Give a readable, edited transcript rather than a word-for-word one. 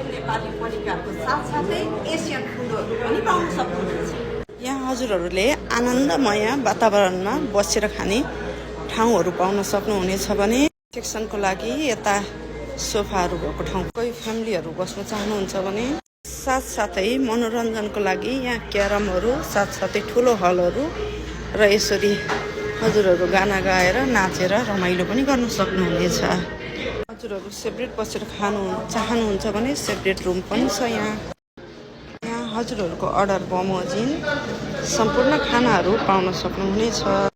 नेपाली परिकारको साथसाथै एसियन फुडहरू पनि पाउन सक्नुहुन्छ। यहाँ हजुरहरूले आनन्दमय वातावरणमा बसेर खाने ठाउँहरू पाउन सक्नुहुनेछ भने सेक्सनको लागि यता सोफाहरू भएको ठाउँ कोही फ्यामिलीहरू बस्न चाहनुहुन्छ भने साथसाथै मनोरञ्जनको लागि यहाँ क्यारमहरू साथसाथै ठुलो हलहरू र यसरी हजुरहरू गाना गाएर नाचेर रमाइलो पनि गर्न सक्नुहुनेछ। हजुरहरू सेपरेट बसेर खानु चाहनुहुन्छ भने सेपरेट रुम पनि छ। यहाँ हजुरहरूको अर्डर बमोजिम सम्पूर्ण खानाहरू पाउन सक्नुहुनेछ।